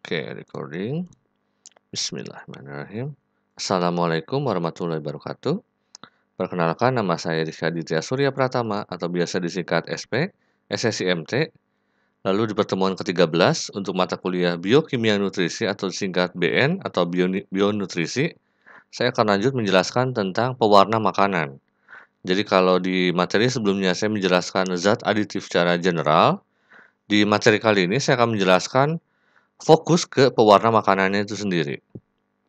Oke, recording. Bismillahirrahmanirrahim. Assalamualaikum warahmatullahi wabarakatuh. Perkenalkan, nama saya Rizky Aditya Surya Pratama atau biasa disingkat SP, SSIMT. Lalu di pertemuan ke-13 untuk mata kuliah Biokimia Nutrisi atau disingkat BN atau Bionutrisi, saya akan lanjut menjelaskan tentang pewarna makanan. Jadi kalau di materi sebelumnya saya menjelaskan zat aditif secara general, di materi kali ini saya akan menjelaskan fokus ke pewarna makanannya itu sendiri.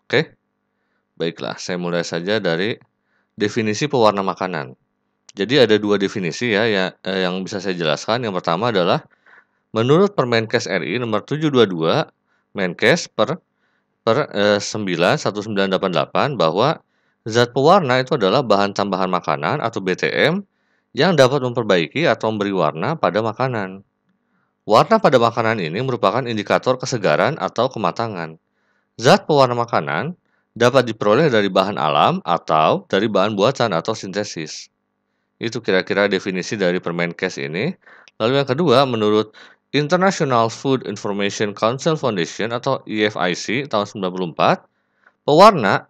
Oke? Baiklah, saya mulai saja dari definisi pewarna makanan. Jadi ada dua definisi yang bisa saya jelaskan. Yang pertama adalah menurut Permenkes RI nomor 722 Menkes per 9/1988 bahwa zat pewarna itu adalah bahan tambahan makanan atau BTM yang dapat memperbaiki atau memberi warna pada makanan. Warna pada makanan ini merupakan indikator kesegaran atau kematangan. Zat pewarna makanan dapat diperoleh dari bahan alam atau dari bahan buatan atau sintesis. Itu kira-kira definisi dari Permenkes ini. Lalu yang kedua, menurut International Food Information Council Foundation atau IFIC tahun 94, pewarna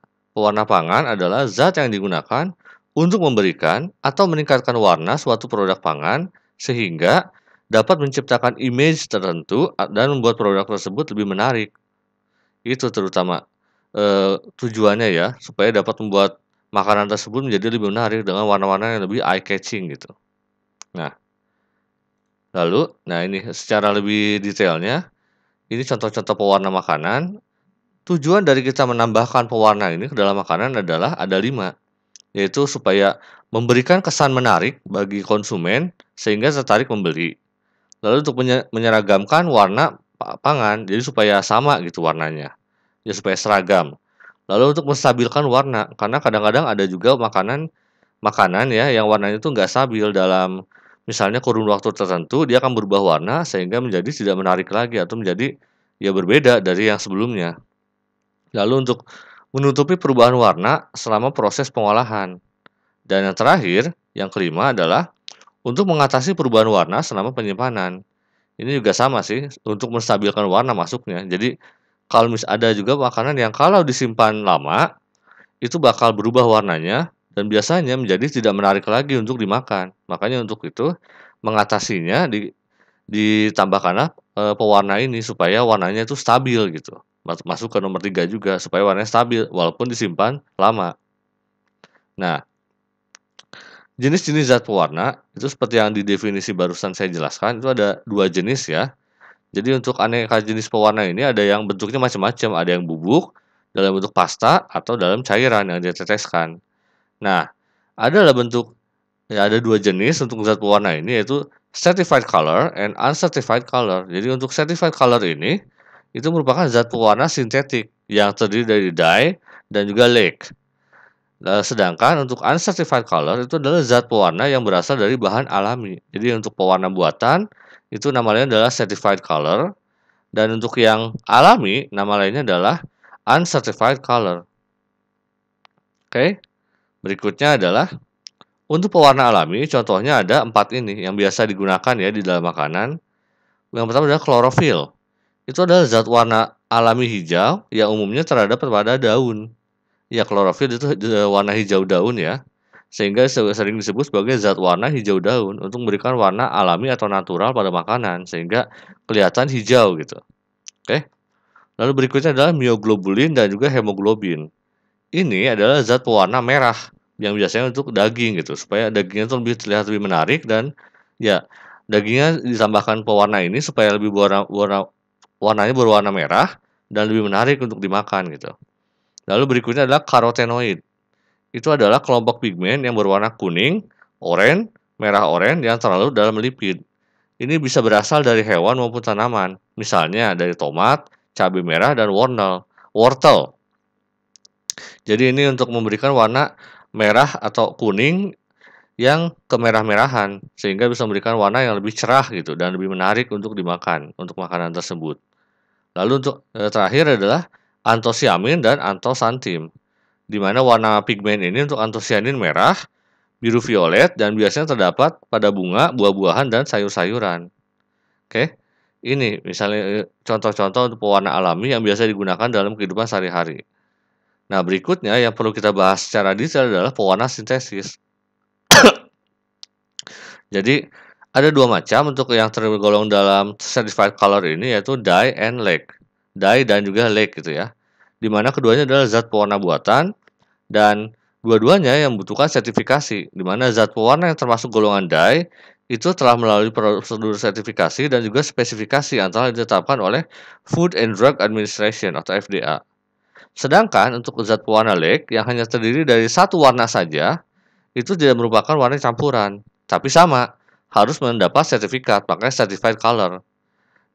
pangan adalah zat yang digunakan untuk memberikan atau meningkatkan warna suatu produk pangan sehingga dapat menciptakan image tertentu dan membuat produk tersebut lebih menarik. Itu terutama tujuannya ya, supaya dapat membuat makanan tersebut menjadi lebih menarik dengan warna-warna yang lebih eye catching gitu. Nah, ini secara lebih detailnya, ini contoh-contoh pewarna makanan. Tujuan dari kita menambahkan pewarna ini ke dalam makanan adalah ada 5, yaitu supaya memberikan kesan menarik bagi konsumen sehingga tertarik membeli. Lalu untuk menyeragamkan warna pangan, jadi supaya sama gitu warnanya, ya supaya seragam. Lalu untuk menstabilkan warna, karena kadang-kadang ada juga makanan ya yang warnanya itu nggak stabil dalam misalnya kurun waktu tertentu dia akan berubah warna sehingga menjadi tidak menarik lagi atau menjadi ya berbeda dari yang sebelumnya. Lalu untuk menutupi perubahan warna selama proses pengolahan. Dan yang terakhir, yang kelima adalah untuk mengatasi perubahan warna selama penyimpanan. Ini juga sama sih untuk menstabilkan warna masuknya. Jadi kalau ada juga makanan yang kalau disimpan lama itu bakal berubah warnanya dan biasanya menjadi tidak menarik lagi untuk dimakan. Makanya untuk itu mengatasinya ditambahkanlah pewarna ini supaya warnanya itu stabil gitu. Masuk ke nomor 3 juga supaya warnanya stabil walaupun disimpan lama. Nah, jenis-jenis zat pewarna itu seperti yang di definisi barusan saya jelaskan itu ada 2 jenis ya. Jadi untuk aneka jenis pewarna ini ada yang bentuknya macam-macam, ada yang bubuk, dalam bentuk pasta, atau dalam cairan yang diteteskan. Nah, ada 2 jenis untuk zat pewarna ini yaitu certified color and uncertified color. Jadi untuk certified color ini itu merupakan zat pewarna sintetik yang terdiri dari dye dan juga lake. Sedangkan untuk uncertified color itu adalah zat pewarna yang berasal dari bahan alami. Jadi untuk pewarna buatan itu nama lainnya adalah certified color dan untuk yang alami nama lainnya adalah uncertified color. Oke. Berikutnya adalah untuk pewarna alami contohnya ada 4 ini yang biasa digunakan ya di dalam makanan. Yang pertama adalah klorofil. Itu adalah zat warna alami hijau yang umumnya terdapat pada daun. Ya, klorofil itu warna hijau daun ya, sehingga sering disebut sebagai zat warna hijau daun untuk memberikan warna alami atau natural pada makanan, sehingga kelihatan hijau gitu. Oke. Lalu berikutnya adalah mioglobulin dan juga hemoglobin. Ini adalah zat pewarna merah yang biasanya untuk daging gitu, supaya dagingnya itu terlihat lebih menarik dan ya dagingnya ditambahkan pewarna ini supaya lebih warnanya berwarna merah dan lebih menarik untuk dimakan gitu. Lalu berikutnya adalah karotenoid. Itu adalah kelompok pigmen yang berwarna kuning, oranye, merah oranye yang terlarut dalam lipid. Ini bisa berasal dari hewan maupun tanaman, misalnya dari tomat, cabai merah, dan wortel. Jadi ini untuk memberikan warna merah atau kuning yang kemerah-merahan, sehingga bisa memberikan warna yang lebih cerah gitu dan lebih menarik untuk dimakan, untuk makanan tersebut. Lalu untuk terakhir adalah antosiamin dan antosantim, di mana warna pigmen ini untuk antosianin merah, biru violet, dan biasanya terdapat pada bunga, buah-buahan, dan sayur-sayuran. Oke, Ini misalnya contoh-contoh untuk pewarna alami yang biasa digunakan dalam kehidupan sehari-hari. Nah, berikutnya yang perlu kita bahas secara detail adalah pewarna sintesis. Jadi, ada dua macam untuk yang tergolong dalam certified color ini, yaitu dye and lake. Dye dan juga lake gitu ya. Di mana keduanya adalah zat pewarna buatan dan dua-duanya yang membutuhkan sertifikasi, di mana zat pewarna yang termasuk golongan dye itu telah melalui prosedur sertifikasi dan juga spesifikasi antara ditetapkan oleh Food and Drug Administration atau FDA. Sedangkan untuk zat pewarna lake yang hanya terdiri dari satu warna saja, itu tidak merupakan warna campuran, tapi sama, harus mendapat sertifikat, makanya certified color.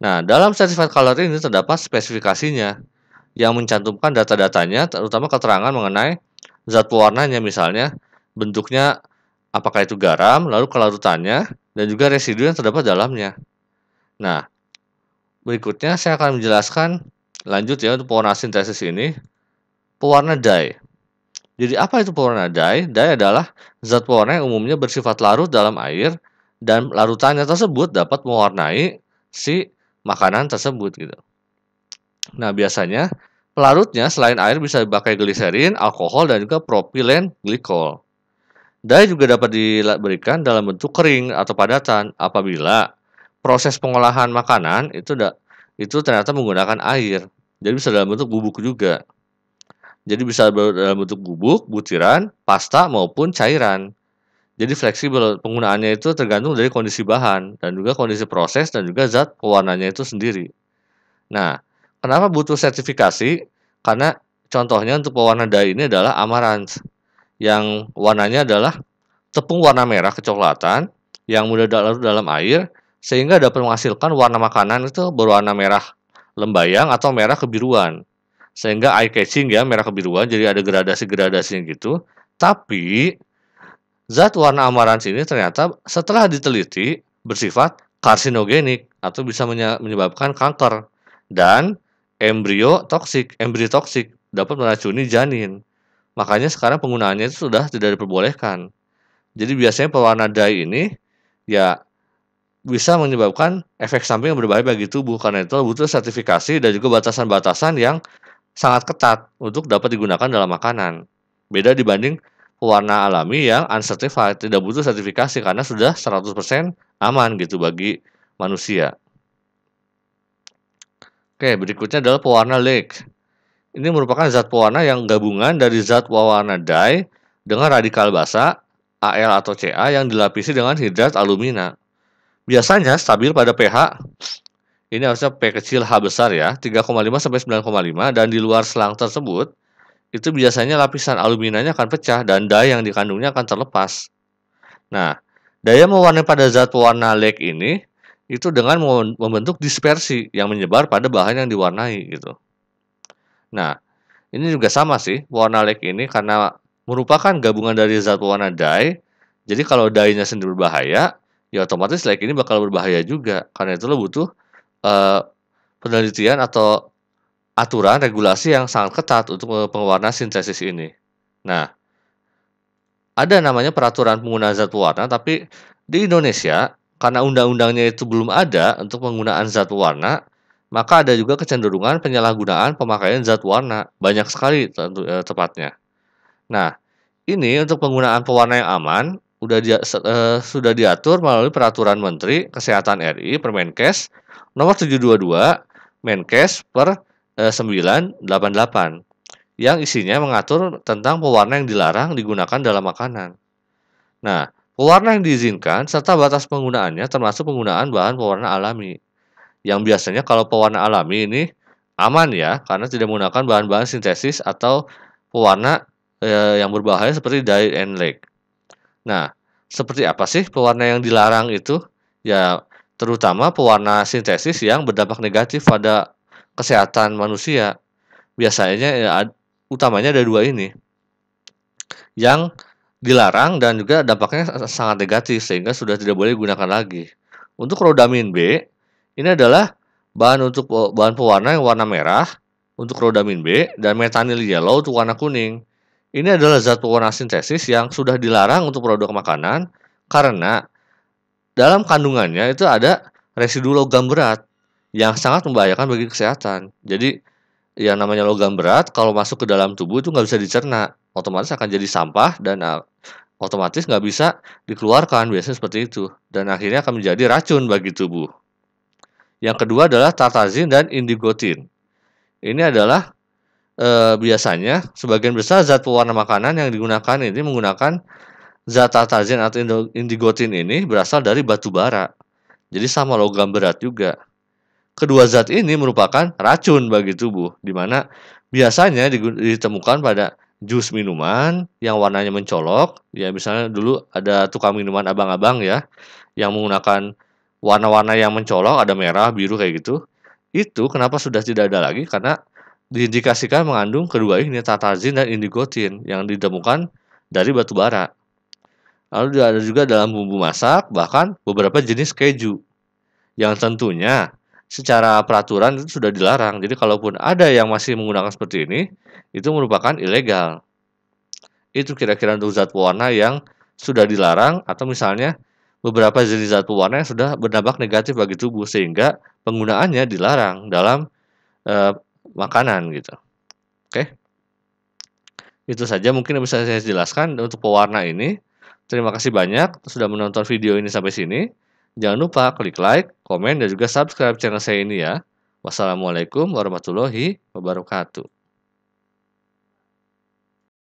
Nah, dalam certified color ini terdapat spesifikasinya yang mencantumkan data-datanya, terutama keterangan mengenai zat pewarnanya, misalnya bentuknya apakah itu garam, lalu kelarutannya, dan juga residu yang terdapat dalamnya. Nah, berikutnya saya akan menjelaskan lanjut ya untuk pewarna sintesis ini. Pewarna dye. Jadi apa itu pewarna dye? Dye adalah zat pewarna yang umumnya bersifat larut dalam air dan larutannya tersebut dapat mewarnai si makanan tersebut gitu. Nah, biasanya pelarutnya selain air bisa dipakai gliserin, alkohol, dan juga propilen glikol. Dye juga dapat diberikan dalam bentuk kering atau padatan apabila proses pengolahan makanan itu ternyata menggunakan air. Jadi bisa dalam bentuk bubuk juga. Jadi bisa dalam bentuk bubuk, butiran, pasta, maupun cairan. Jadi fleksibel, penggunaannya itu tergantung dari kondisi bahan, dan juga kondisi proses, dan juga zat pewarnanya itu sendiri. Nah, kenapa butuh sertifikasi? Karena contohnya untuk pewarna dye ini adalah Amaranth, yang warnanya adalah tepung warna merah kecoklatan, yang mudah larut dalam air, sehingga dapat menghasilkan warna makanan itu berwarna merah lembayang atau merah kebiruan. Sehingga eye catching ya, merah kebiruan, jadi ada gradasi-gradasinya gitu. Tapi zat warna amaranth ini ternyata setelah diteliti bersifat karsinogenik atau bisa menyebabkan kanker dan embrio toksik dapat meracuni janin. Makanya sekarang penggunaannya itu sudah tidak diperbolehkan. Jadi biasanya pewarna dye ini ya bisa menyebabkan efek samping yang berbahaya bagi tubuh, karena itu butuh sertifikasi dan juga batasan-batasan yang sangat ketat untuk dapat digunakan dalam makanan. Beda dibanding pewarna alami yang uncertified, tidak butuh sertifikasi karena sudah 100% aman gitu bagi manusia. Oke, berikutnya adalah pewarna lake. Ini merupakan zat pewarna yang gabungan dari zat pewarna dye dengan radikal basa Al atau Ca yang dilapisi dengan hidrat alumina. Biasanya stabil pada pH, ini harusnya P kecil H besar ya, 3,5 sampai 9,5, dan di luar selang tersebut itu biasanya lapisan aluminanya akan pecah dan dye yang dikandungnya akan terlepas. Nah, daya mewarnai pada zat pewarna lake ini itu dengan membentuk dispersi yang menyebar pada bahan yang diwarnai gitu. Nah, ini juga sama sih, pewarna lake ini karena merupakan gabungan dari zat pewarna dye. Jadi kalau dye-nya sendiri berbahaya, ya otomatis lake ini bakal berbahaya juga. Karena itu lo butuh penelitian atau aturan regulasi yang sangat ketat untuk pewarna sintesis ini. Nah, ada namanya peraturan penggunaan zat pewarna, tapi di Indonesia karena undang-undangnya itu belum ada untuk penggunaan zat pewarna, maka ada juga kecenderungan penyalahgunaan pemakaian zat warna, banyak sekali tepatnya. Nah, ini untuk penggunaan pewarna yang aman sudah diatur melalui Peraturan Menteri Kesehatan RI Permenkes nomor 722 Menkes per 988 yang isinya mengatur tentang pewarna yang dilarang digunakan dalam makanan. Nah, pewarna yang diizinkan serta batas penggunaannya termasuk penggunaan bahan pewarna alami. Yang biasanya kalau pewarna alami ini aman ya, karena tidak menggunakan bahan-bahan sintesis atau pewarna yang berbahaya seperti dye and lake. Nah, seperti apa sih pewarna yang dilarang itu? Ya, terutama pewarna sintesis yang berdampak negatif pada kesehatan manusia. Biasanya ya, utamanya ada dua ini yang dilarang dan juga dampaknya sangat negatif sehingga sudah tidak boleh digunakan lagi. Untuk rodamin B, ini adalah bahan pewarna yang warna merah untuk rodamin B dan metanyl yellow untuk warna kuning. Ini adalah zat pewarna sintesis yang sudah dilarang untuk produk makanan karena dalam kandungannya itu ada residu logam berat yang sangat membahayakan bagi kesehatan. Jadi yang namanya logam berat kalau masuk ke dalam tubuh itu nggak bisa dicerna, otomatis akan jadi sampah dan otomatis nggak bisa dikeluarkan, biasanya seperti itu, dan akhirnya akan menjadi racun bagi tubuh. Yang kedua adalah tartazin dan indigotin. Ini adalah biasanya sebagian besar zat pewarna makanan yang digunakan ini menggunakan zat tartazin atau indigotin ini berasal dari batu bara. Jadi sama logam berat juga. Kedua zat ini merupakan racun bagi tubuh, di mana biasanya ditemukan pada jus minuman yang warnanya mencolok. Ya misalnya dulu ada tukang minuman abang-abang ya, yang menggunakan warna-warna yang mencolok, ada merah, biru kayak gitu. Itu kenapa sudah tidak ada lagi? Karena diindikasikan mengandung kedua ini, tartazin dan indigotin, yang ditemukan dari batu bara. Lalu ada juga dalam bumbu masak, bahkan beberapa jenis keju, yang tentunya secara peraturan itu sudah dilarang. Jadi kalaupun ada yang masih menggunakan seperti ini, itu merupakan ilegal. Itu kira-kira untuk zat pewarna yang sudah dilarang, atau misalnya beberapa jenis zat pewarna yang sudah berdampak negatif bagi tubuh sehingga penggunaannya dilarang dalam makanan gitu. Oke. Itu saja mungkin yang bisa saya jelaskan untuk pewarna ini. Terima kasih banyak sudah menonton video ini sampai sini. Jangan lupa klik like, komen, dan juga subscribe channel saya ini ya. Wassalamualaikum warahmatullahi wabarakatuh.